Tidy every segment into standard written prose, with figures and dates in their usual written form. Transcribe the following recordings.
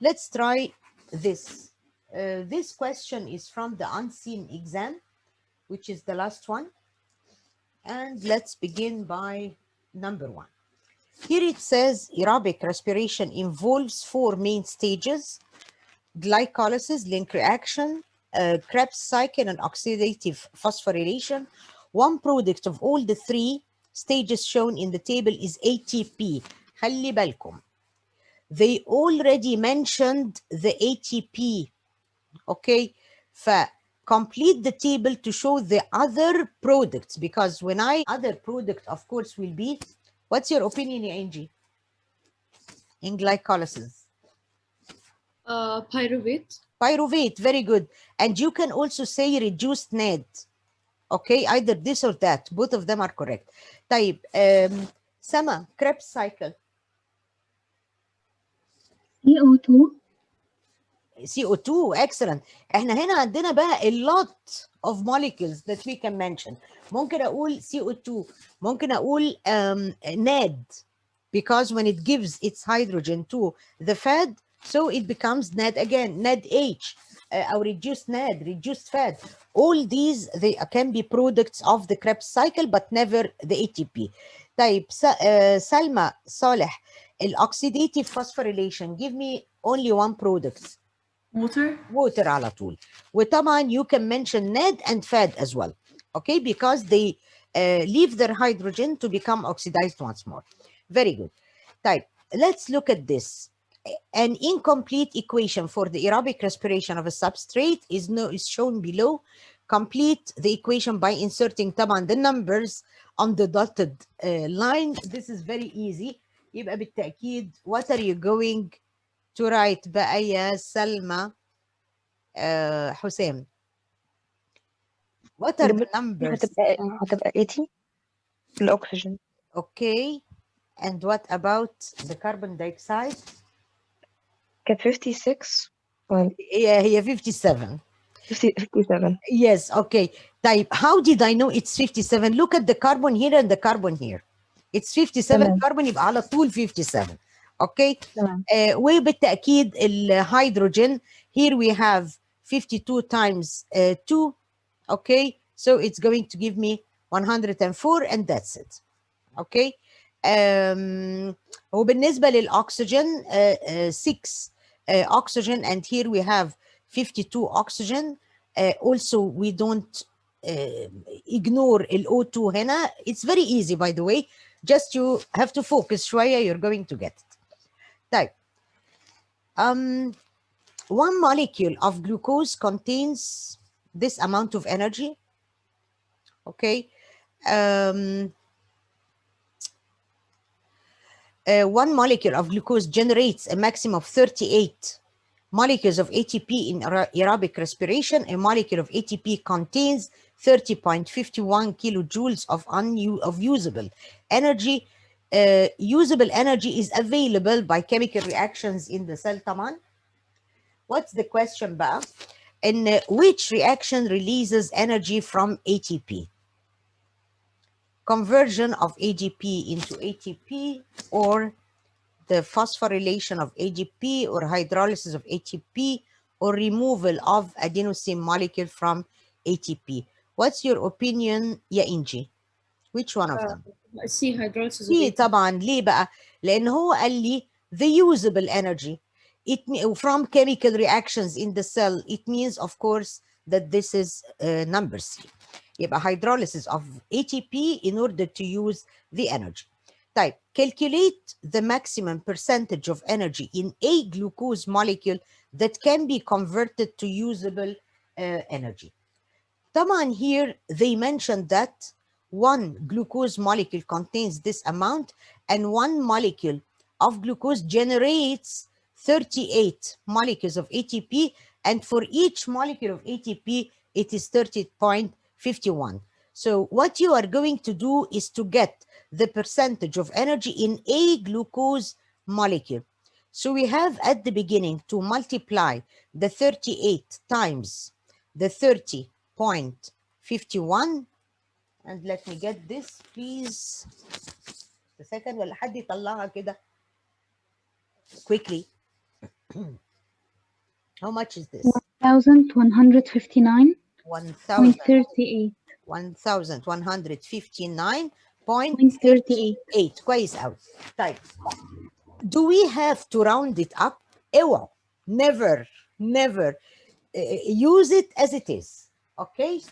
Let's try this. This question is from the unseen exam, which is the last one. And let's begin by number 1. Here it says aerobic respiration involves 4 main stages: glycolysis, link reaction, Krebs cycle, and oxidative phosphorylation. One product of all the 3 stages shown in the table is ATP. خلي بالكم. They already mentioned the ATP. Okay, complete the table to show the other products, because when other product, of course, will be, what's your opinion, Angie, in glycolysis? Pyruvate. Pyruvate, very good. And you can also say reduced NAD. Okay, either this or that. Both of them are correct. طيب, Sama, Krebs cycle. CO2. CO2, excellent. احنا هنا عندنا بقى a lot of molecules that we can mention. ممكن اقول CO2, ممكن اقول NAD, because when it gives its hydrogen to the fad, so it becomes NAD again, NADH, or reduced NAD, reduced fad. All these, they can be products of the Krebs cycle, but never the ATP. طيب, Salma, Saleh, oxidative phosphorylation, give me only one product. Water على طول. وطبعا you can mention NAD and FAD as well. Okay, because they leave their hydrogen to become oxidized once more. Very good. طيب, let's look at this. An incomplete equation for the aerobic respiration of a substrate is shown below. Complete the equation by inserting طبعا the numbers on the dotted line. This is very easy. يبقى بالتأكيد, what are you going to write بقى يا سلمى حسام? What are the numbers? هتبقى 80 الأكسجين. Okay. And what about the carbon dioxide? كانت 56. هي 57. 57. Yes, okay. طيب, how did I know it's 57? Look at the carbon here and the carbon here. It's 57 تمام. carbon, يبقى على طول 57. Okay. تمام. وبالتأكيد الهيدروجين, here we have 52 times 2. Okay, so it's going to give me 104, and that's it. Okay. وبالنسبة للأكسجين 6 oxygen, and here we have 52 oxygen. Also, we don't ignore O2 هنا. It's very easy, by the way. Just you have to focus شوية, you're going to get it. طيب. One molecule of glucose contains this amount of energy. Okay. One molecule of glucose generates a maximum of 38 molecules of ATP in aerobic respiration. A molecule of ATP contains 30.51 kilojoules of usable energy. Usable energy is available by chemical reactions in the cell طبعا. What's the question بقى? In which reaction releases energy from ATP? Conversion of AGP into ATP, or the phosphorylation of AGP, or hydrolysis of ATP, or removal of adenosine molecule from ATP. What's your opinion يا إنجي? Which one of them? C, hydrolysis. C طبعا. ليه بقى؟ لأن هو قال لي the usable energy. From chemical reactions in the cell, it means, of course, that this is number C. يبقى hydrolysis of ATP in order to use the energy. طيب, calculate the maximum percentage of energy in a glucose molecule that can be converted to usable energy. طبعا here they mentioned that one glucose molecule contains this amount, and one molecule of glucose generates 38 molecules of ATP, and for each molecule of ATP, it is 30.51. So what you are going to do is to get the percentage of energy in a glucose molecule. So we have at the beginning to multiply the 38 times the 30.51, and let me get this please. The second, ولا حد يطلعها كده quickly. How much is this? 1159.38. 1159.38. كويس قوي. طيب do we have to round it up? اوعوا never use it as it is. Okay,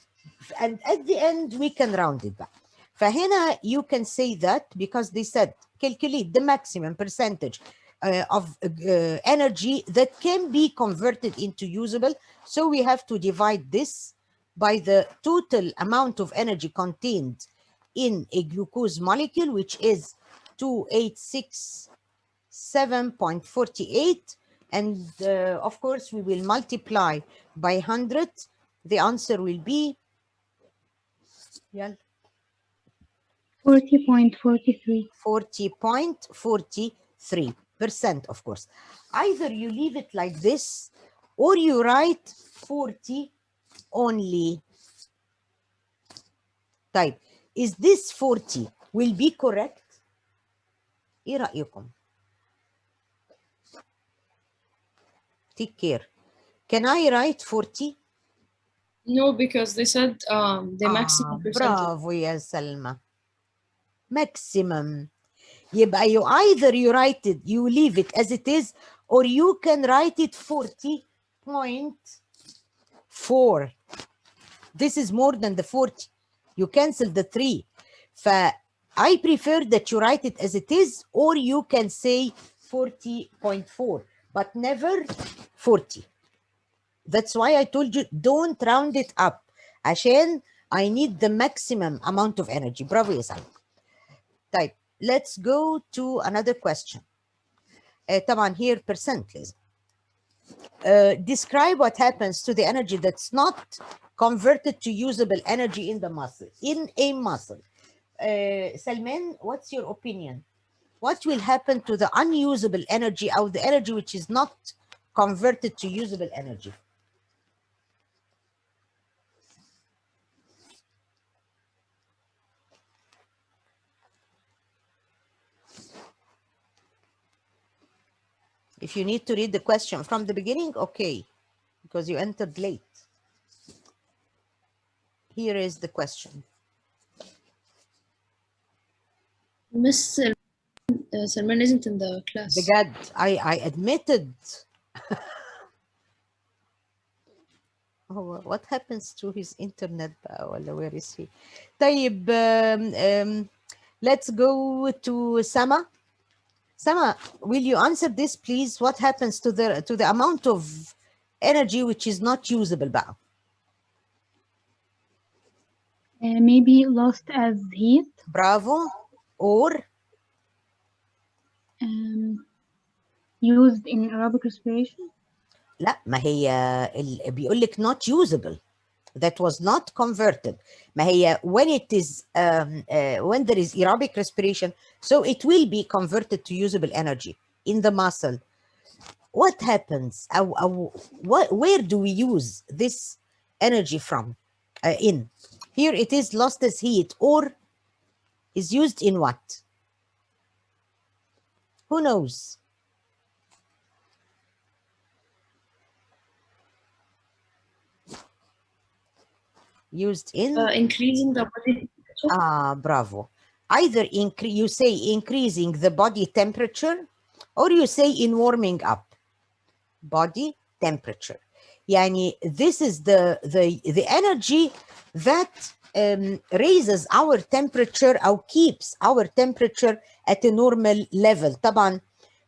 and at the end we can round it back. فهنا you can say that because they said calculate the maximum percentage of energy that can be converted into usable. So we have to divide this by the total amount of energy contained in a glucose molecule, which is 2867.48. And of course, we will multiply by 100. The answer will be 40.43. 40.43%, of course. Either you leave it like this or you write 40 only. Type. Is this 40 will be correct? ايه رأيكم؟ Take care. Can I write 40? No, because they said the maximum percentage. برافو يا سلمى. Maximum. يبقى you either you write it, you leave it as it is, or you can write it 40.4. This is more than the 40. You cancel the 3. I prefer that you write it as it is, or you can say 40.4, but never 40. That's why I told you don't round it up. عشان I need the maximum amount of energy. برافو يا سلمى. طيب, let's go to another question. طبعا here percent لازم. Describe what happens to the energy that's not converted to usable energy in the muscle, in a muscle. Salman, what's your opinion? What will happen to the unusable energy or the energy which is not converted to usable energy? If you need to read the question from the beginning, okay, because you entered late. Here is the question. Miss Salman isn't in the class. بجد, I admitted. Oh, what happens to his internet بقى ولا where is he? طيب, let's go to Sama. Sama, will you answer this, please? What happens to the amount of energy which is not usable بقى? Maybe lost as heat. Bravo. Or used in aerobic respiration. لا, ما هي بيقول لك not usable. That was not converted. ما هي when it is when there is aerobic respiration, so it will be converted to usable energy in the muscle. What happens? Where do we use this energy from? In here it is lost as heat, or is used in what? Who knows? Used in increasing the body temperature. Bravo. Either you say increasing the body temperature, or you say in warming up. Body temperature. Yani this is the energy that raises our temperature or keeps our temperature at a normal level. طبعا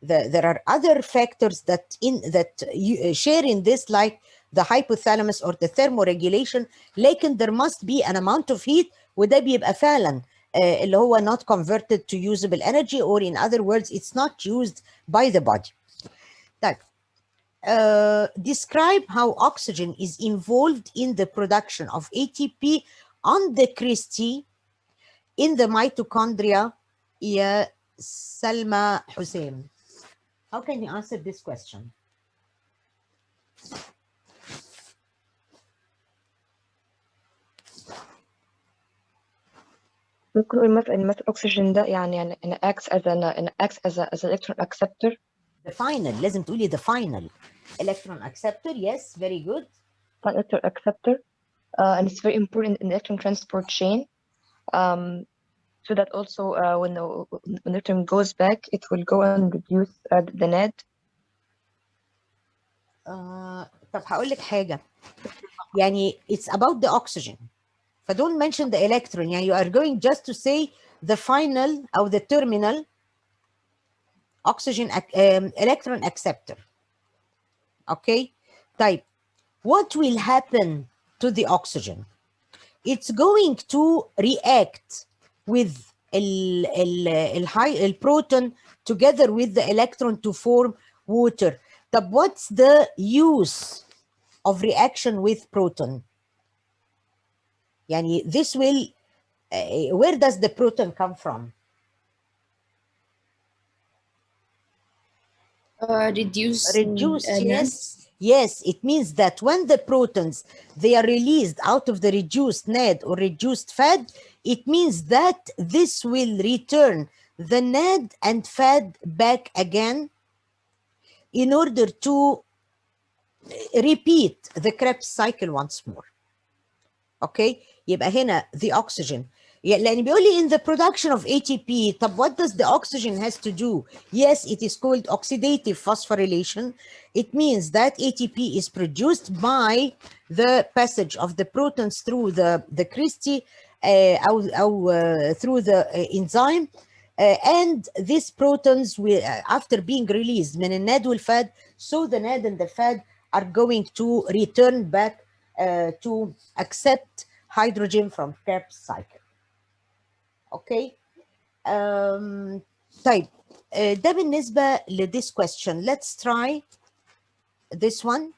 there are other factors that share in this, like the hypothalamus or the thermoregulation, لكن there must be an amount of heat, وده بيبقى فعلا اللي هو not converted to usable energy, or in other words it's not used by the body. طيب, describe how oxygen is involved in the production of ATP on the crystal in the mitochondria. يا سلمى حسين. How can you answer this question? ممكن نقول مثلا ان مثلا الاكسجين ده يعني acts as an electron acceptor. The final. لازم تقولي the final. Electron acceptor, yes, very good. One electron acceptor, and it's very important in the electron transport chain. So that also when the electron goes back, it will go and reduce the net. طب هقول لك حاجة، يعني it's about the oxygen. فدon't mention the electron. يعني you are going just to say the final أو the terminal oxygen electron acceptor. Okay. طيب what will happen to the oxygen? It's going to react with the proton together with the electron to form water. طب what's the use of reaction with proton? يعني this will where does the proton come from? Reduce. Yes, it means that when the protons they are released out of the reduced NAD or reduced FAD, it means that this will return the NAD and FAD back again in order to repeat the Krebs cycle once more. Okay, يبقى هنا the oxygen. لأن بيقول لي in the production of ATP. طب what does the oxygen has to do? Yes, it is called oxidative phosphorylation. It means that ATP is produced by the passage of the protons through the crystal through the enzyme. And these protons will, after being released من الNAD والFAD, so the NAD and the FAD are going to return back to accept hydrogen from Krebs cycle. Okay. طيب ده بالنسبة this question. Let's try this one.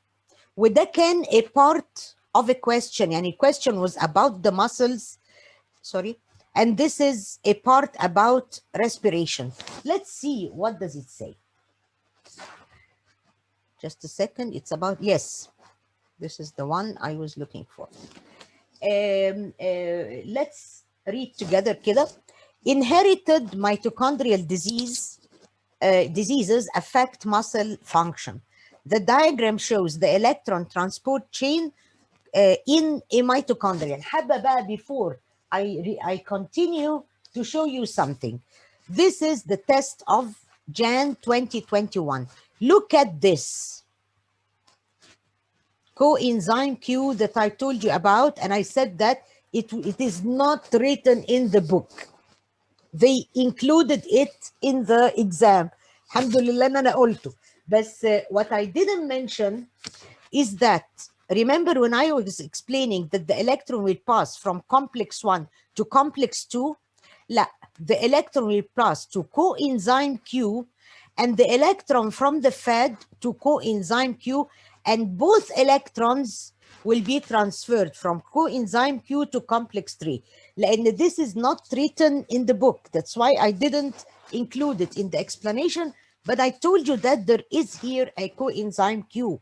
وده كان a part of a question. يعني question was about the muscles. Sorry. And this is a part about respiration. Let's see what does it say. Just a second. It's about, yes. This is the one I was looking for. Let's read together كده. Inherited mitochondrial diseases affect muscle function. The diagram shows the electron transport chain in a mitochondria. حابة بقى before I continue to show you something. This is the test of Jan 2021. Look at this. Coenzyme Q that I told you about, and I said that it is not written in the book. They included it in the exam. الحمد لله ان انا قلته. بس what I didn't mention is that, remember when I was explaining that the electron will pass from complex 1 to complex 2? لا, the electron will pass to coenzyme Q, and the electron from the FAD to coenzyme Q, and both electrons will be transferred from coenzyme Q to complex 3. لأن this is not written in the book. That's why I didn't include it in the explanation, but I told you that there is here a coenzyme Q.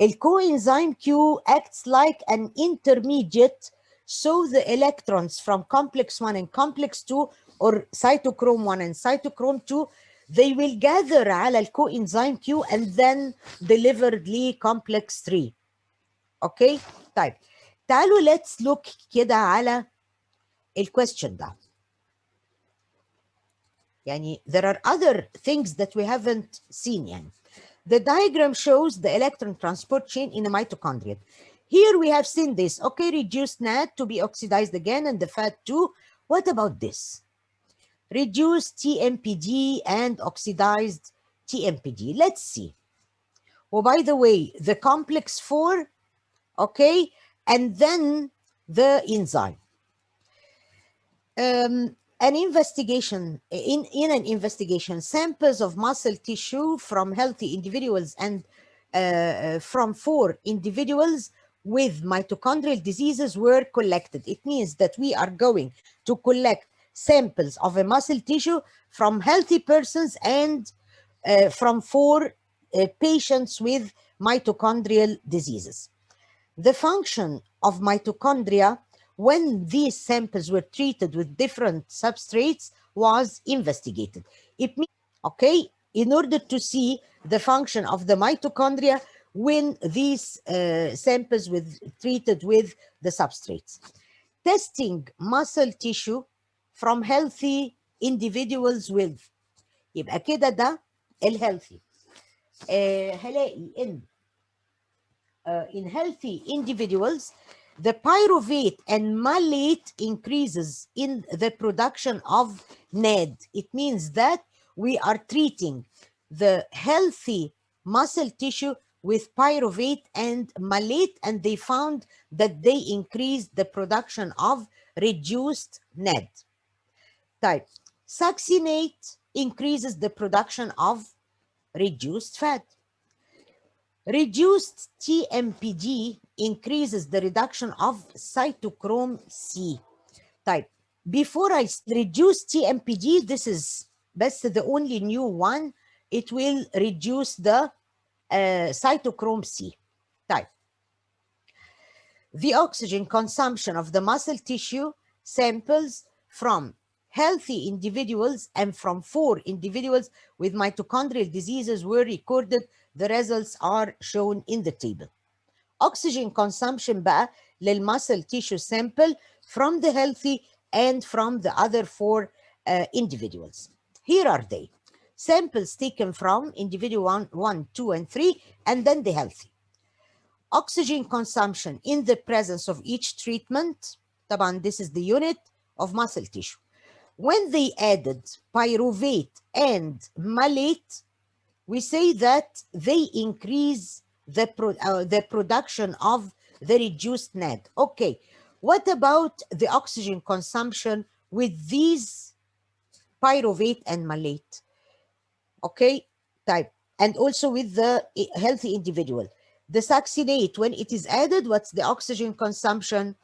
A coenzyme Q acts like an intermediate, so the electrons from complex 1 and complex 2, or cytochrome 1 and cytochrome 2, they will gather على الcoenzyme Q and then deliver لcomplex 3. Okay? طيب تعالوا let's look كده على الquestion ده. يعني there are other things that we haven't seen يعني. The diagram shows the electron transport chain in a mitochondria. Here we have seen this. Okay, reduced NAD to be oxidized again and the fat too. What about this? Reduced TMPD and oxidized TMPD. Let's see. Oh, by the way, the complex 4, okay, and then the enzyme. An investigation, in an investigation, samples of muscle tissue from healthy individuals and from 4 individuals with mitochondrial diseases were collected. It means that we are going to collect samples of a muscle tissue from healthy persons and from 4 patients with mitochondrial diseases. The function of mitochondria when these samples were treated with different substrates was investigated. It means, okay, in order to see the function of the mitochondria when these samples were treated with the substrates. Testing muscle tissue from healthy individuals with. يبقى كده ده الهيلثي. هلاقي ان in healthy individuals the pyruvate and malate increases in the production of NAD. It means that we are treating the healthy muscle tissue with pyruvate and malate, and they found that they increased the production of reduced NAD. Type succinate increases the production of reduced fat. Reduced TMPD increases the reduction of cytochrome C. Type before I reduce TMPD, this is best the only new one. It will reduce the cytochrome C. Type the oxygen consumption of the muscle tissue samples from healthy individuals and from 4 individuals with mitochondrial diseases were recorded. The results are shown in the table. Oxygen consumption بقى للmuscle tissue sample from the healthy and from the other 4 individuals. Here are they. Samples taken from individual 1, 2, and 3, and then the healthy. Oxygen consumption in the presence of each treatment. طبعا this is the unit of muscle tissue. When they added pyruvate and malate, we say that they increase the production of the reduced NAD. Okay, what about the oxygen consumption with these pyruvate and malate? Okay, type, and also with the healthy individual. The succinate, when it is added, what's the oxygen consumption?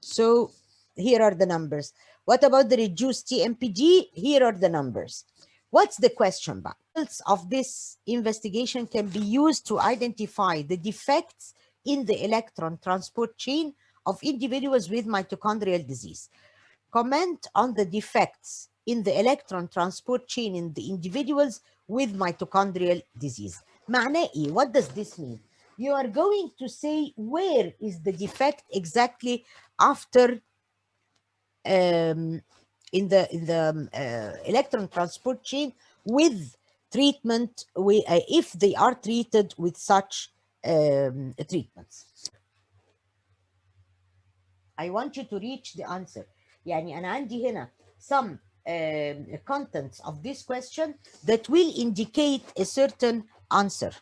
So here are the numbers. What about the reduced TMPD? Here are the numbers. What's the question about? Results of this investigation can be used to identify the defects in the electron transport chain of individuals with mitochondrial disease. Comment on the defects in the electron transport chain in the individuals with mitochondrial disease. معناه إيه? What does this mean? You are going to say where is the defect exactly after in the electron transport chain with treatment, if they are treated with such treatments. I want you to reach the answer. يعني أنا عندي هنا some contents of this question that will indicate a certain answer.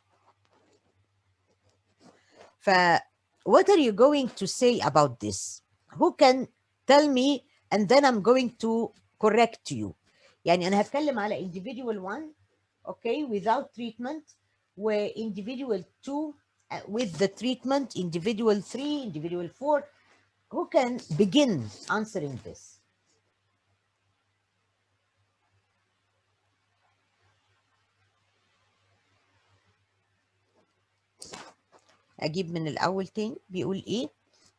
What are you going to say about this? Who can tell me, and then I'm going to correct you. يعني أنا هتكلم على individual 1, okay, without treatment, where individual 2 with the treatment, individual 3, individual 4. Who can begin answering this? أجيب من الأول تاني. بيقول إيه؟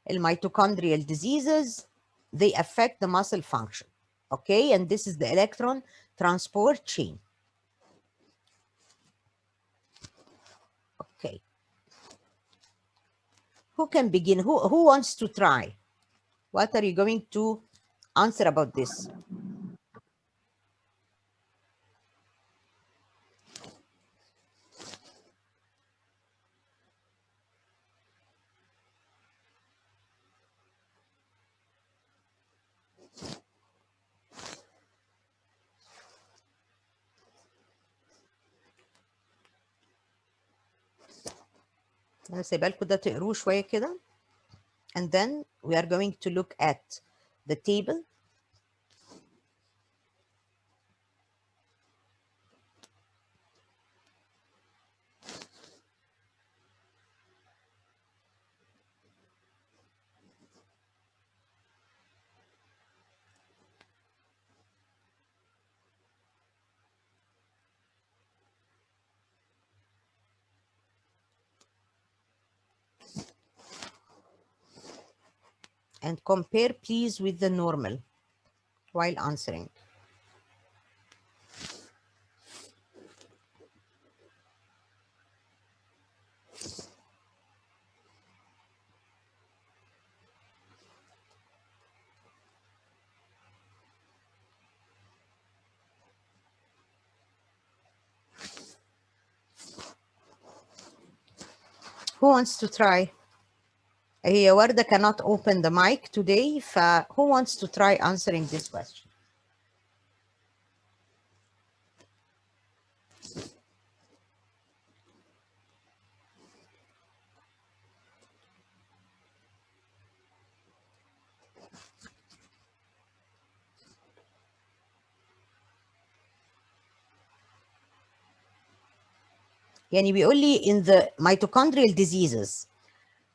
الميتوكوندريال diseases, they affect the muscle function. Okay, and this is the electron transport chain. Okay. Who can begin? Who wants to try? What are you going to answer about this? أنا سايبه لكم ده تقروه شوية كده. And then we are going to look at the table. And compare please with the normal while answering. Who wants to try? هي وردة cannot open the mic today. Who wants to try answering this question? يعني بيقول لي in the mitochondrial diseases,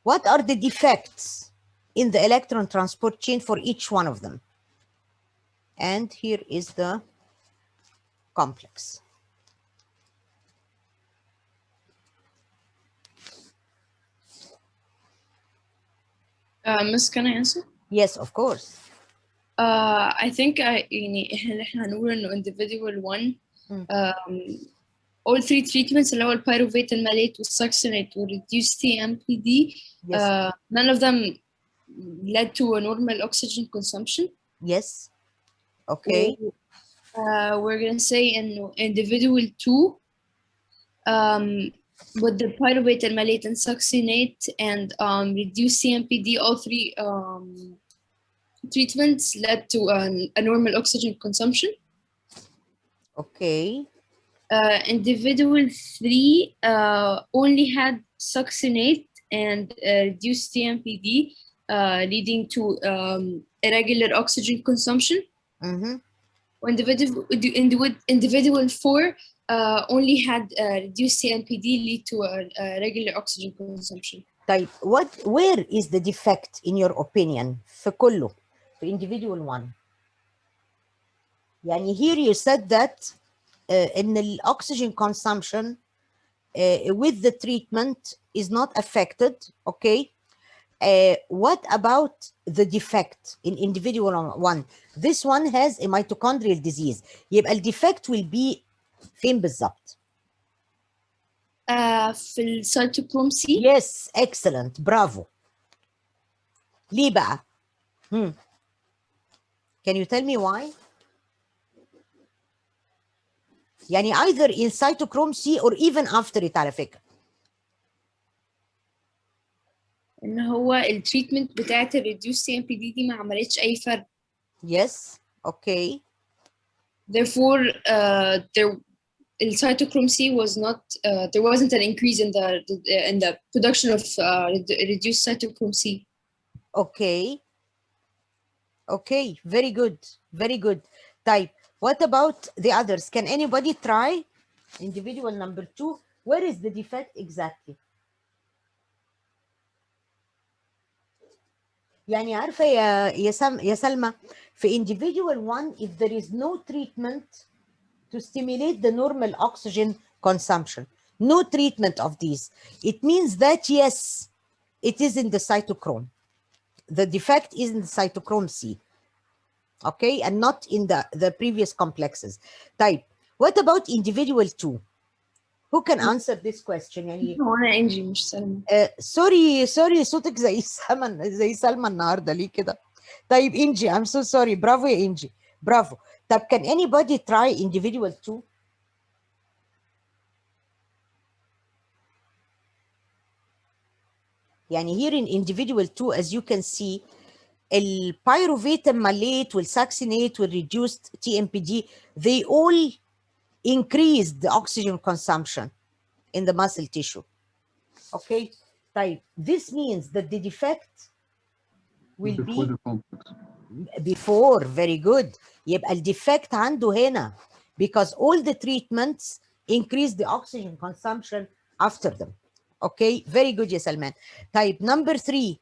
what are the defects in the electron transport chain for each one of them? And here is the complex. Miss, can I answer? Yes, of course. I think يعني احنا هنقول انه individual one all three treatments اللي هو الpyruvate المالate والsuccinate والreduced TMPD Yes. none of them led to a normal oxygen consumption. Yes. Okay. We're gonna say in individual two with the pyruvate and malate and succinate and reduced CMPD, all three treatments led to a normal oxygen consumption. Okay. Individual three only had succinate and reduced TMPD, leading to irregular oxygen consumption. Mm-hmm. Individual four only had reduced CMPD, lead to a regular oxygen consumption. طيب where is the defect in your opinion في كله في individual one؟ يعني here you said that in the oxygen consumption with the treatment is not affected. Okay. What about the defect in individual one? This one has a mitochondrial disease. يبقى الديفكت will be فين بالظبط؟ في السيتوكروم سي. Yes, excellent. برافو. ليه بقى؟ Can you tell me why? يعني either in cytochrome C or even after it على فكرة. ان هو التريتمنت بتاعت الريديوس سي ام بي دي ما عملتش اي فرق. Yes. Okay. Therefore, cytochrome C was not. There wasn't an increase in the production of reduced cytochrome C. Okay. Okay. Very good. Very good. طيب. What about the others? Can anybody try? Individual number 2. Where is the defect exactly? يعني عارفة يا سلمى في individual 1 if there is no treatment to stimulate the normal oxygen consumption, no treatment of these, it means that yes, it is in the cytochrome. The defect is in the cytochrome C. Okay, and not in the previous complexes. طيب, what about individual 2? Who can answer this question? يعني هو انا انجي مش سلمى. سوري صوتك زي سلمى النهارده ليه كده؟ طيب انجي I'm so sorry. برافو يا انجي. برافو. طب can anybody try individual 2? يعني here in individual 2 as you can see البيروفيت الماليت والساكسينيت والreduced TMPD they all increase the oxygen consumption in the muscle tissue. Okay. طيب this means that the defect will before be the complex. before. Very good. يبقى الديفكت عنده هنا because all the treatments increase the oxygen consumption after them. Okay. Very good يا سلمان. طيب number 3.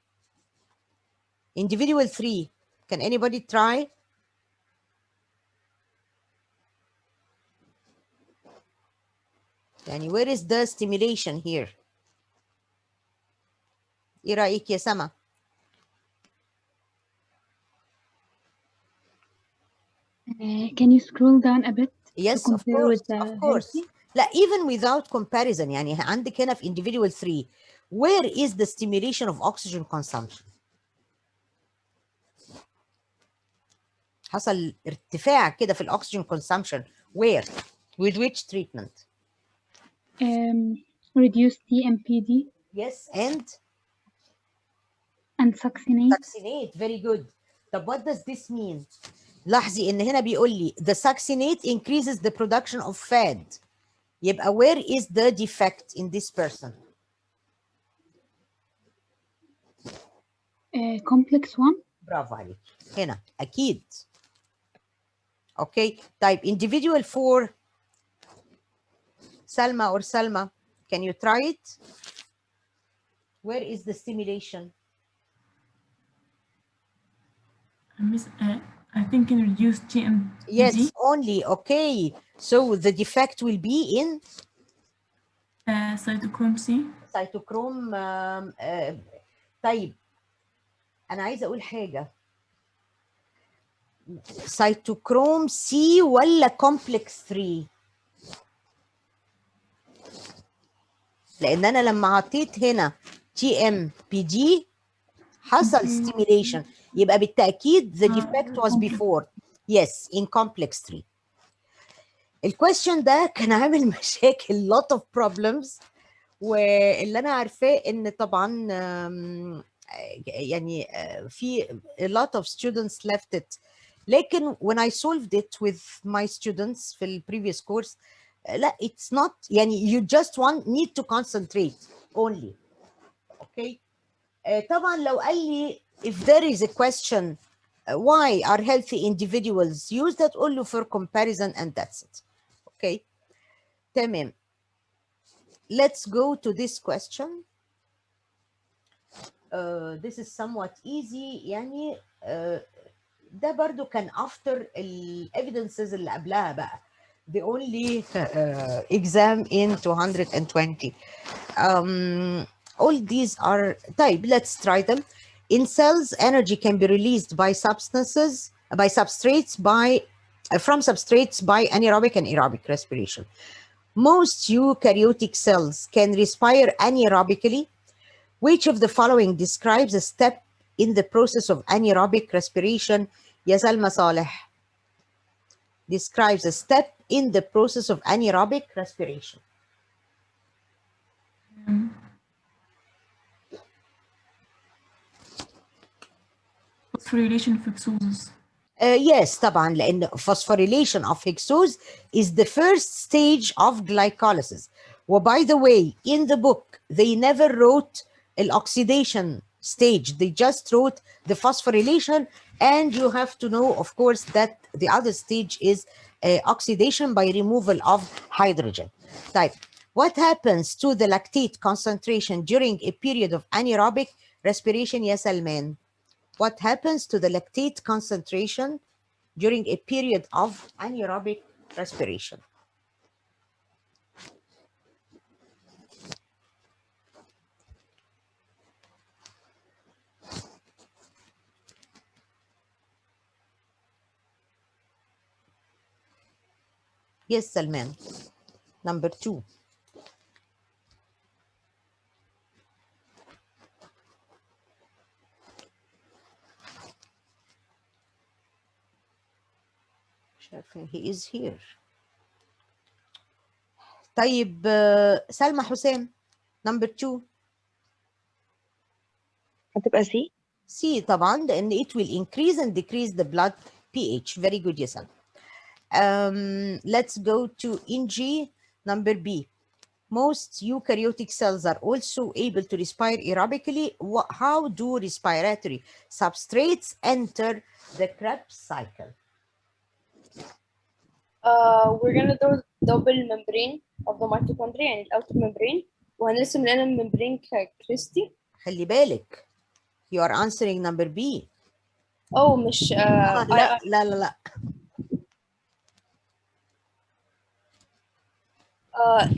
Individual 3. Can anybody try? يعني where is the stimulation here? ايه رأيك يا سما؟ Can you scroll down a bit? Yes, to of compare course, with the of course. healthy? لا, even without comparison يعني عندك هنا في individual 3 where is the stimulation of oxygen consumption؟ حصل ارتفاع كده في الاكسجين consumption where with which treatment؟ Reduce TMPD. Yes, and succinate. succinate. Very good. طب what does this mean? لاحظي ان هنا بيقول لي the succinate increases the production of fat. يبقى where is the defect in this person? Complex 1. برافو عليك. هنا اكيد. اوكي طيب individual 4 Salma or Salma, can you try it? Where is the stimulation? Miss, I think in reduced TMPG. Yes, only. Okay, so the defect will be in cytochrome C. cytochrome. طيب أنا عايزة أقول حاجة. cytochrome C ولا complex 3؟ لأن أنا لما عطيت هنا TMPG حصل stimulation، يبقى بالتأكيد the defect was before. Yes, in complex 3. الكويستشن ده كان عامل مشاكل lot of problems، واللي انا عارفاه ان طبعا يعني في a lot of students left it، لكن when I solved it with my students في ال previous course لا it's not يعني you just need to concentrate only. okay طبعا لو قال لي if there is a question why are healthy individuals used هتقول له for comparison and that's it. okay تمام. Let's go to this question. This is somewhat easy يعني ده برضو كان after ال evidences اللي قبلها بقى. The only exam in 220. All these are طيب let's try them. In cells, energy can be released by substances, by substrates, from substrates by anaerobic and aerobic respiration. Most eukaryotic cells can respire anaerobically. Which of the following describes a step in the process of anaerobic respiration? يا سلمى صالح. Describes a step in the process of anaerobic respiration. Phosphorylation of hexoses. Yes طبعا لأن phosphorylation of hexose is the first stage of glycolysis. By the way, in the book they never wrote the oxidation stage, they just wrote the phosphorylation, and you have to know of course that the other stage is oxidation by removal of hydrogen. طيب what happens to the lactate concentration during a period of anaerobic respiration يا سلمان? What happens to the lactate concentration during a period of anaerobic respiration? Yes, Salman. Number 2. He is here. طيب سلمى حسام. Number 2. هتبقى C. C طبعا لأن it will increase and decrease the blood pH. Very good يا سلمى. Let's go to NG. Number B. Most eukaryotic cells are also able to respire aerobically. How do respiratory substrates enter the Krebs cycle? We're gonna do double membrane of the mitochondria يعني الأوتر membrane وهنرسم لنا membrane كريستي. خلي بالك you are answering number B. مش لا لا لا لا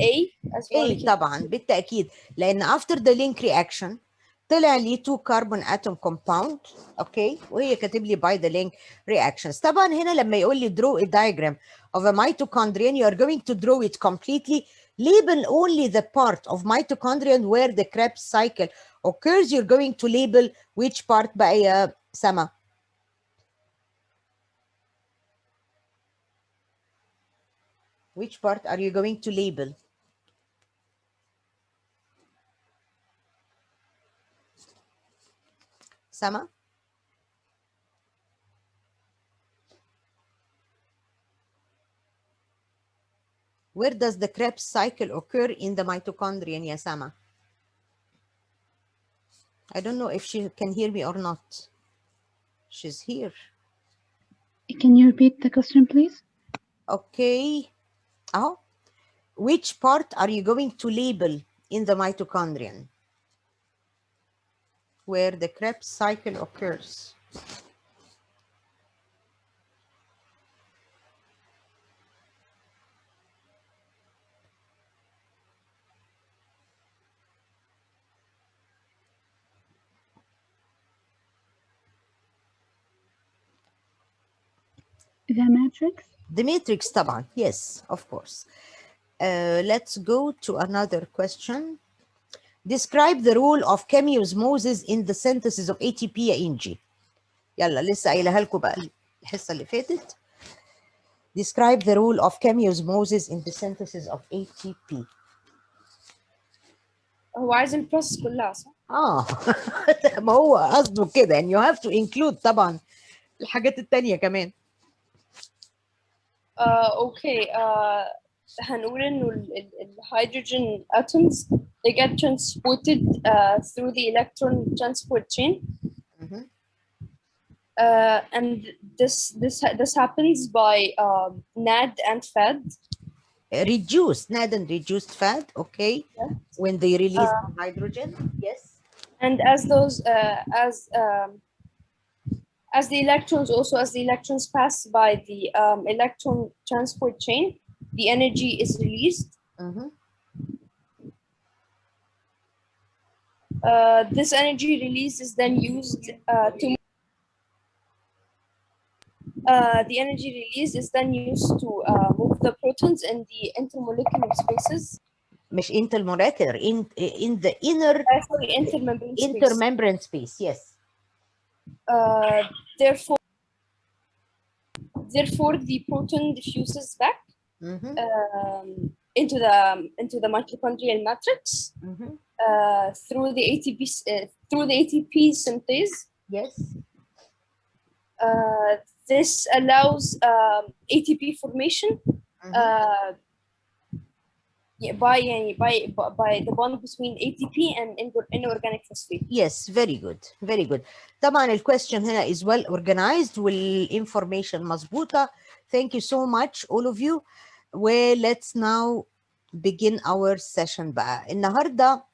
A as well. A طبعا بالتأكيد لأن after the link reaction طلع لي 2 carbon atom compound. اوكي وهي كاتب لي by the link reactions. طبعا هنا لما يقول لي draw a diagram of a mitochondrion you are going to draw it completely. Label only the part of mitochondrion where the Krebs cycle occurs. You're going to label which part بقى يا سما؟ Which part are you going to label? سما؟ Where does the Krebs cycle occur in the mitochondria, يا سما? I don't know if she can hear me or not. She's here. Can you repeat the question, please? Okay. Oh, which part are you going to label in the mitochondrion where the Krebs cycle occurs? The matrix? The matrix طبعا. Yes, of course. Let's go to another question. Describe the role of chemiosmosis in the synthesis of ATP يا إنجي. يلا لسه قايلها لكم بقى الحصة اللي فاتت. Describe the role of chemiosmosis in the synthesis of ATP. هو عايز البروسيس كلها صح؟ ما هو قصده كده يعني you have to include طبعا الحاجات التانية كمان. اوكي هنقول انه الهيدروجين atoms they get transported through the electron transport chain. And this happens by NAD and FAD. Reduced NAD and reduced FAD, okay. Yeah. When they release hydrogen, yes. And as those as the electrons pass by the electron transport chain, the energy is released. This energy release is then used to the energy release is then used to move the protons in the intermolecular spaces. مش intermolecular, in the inner Sorry, intermembrane space. intermembrane space, yes. Therefore, the proton diffuses back into the mitochondrial matrix through the ATP synthase. Yes. This allows ATP formation by the bond between ATP and inorganic phosphate. Yes, very good, very good. طبعا الكويستشن هنا is well organized والinformation مظبوطة. Thank you so much all of you. Well, let's now begin our session بقى. النهارده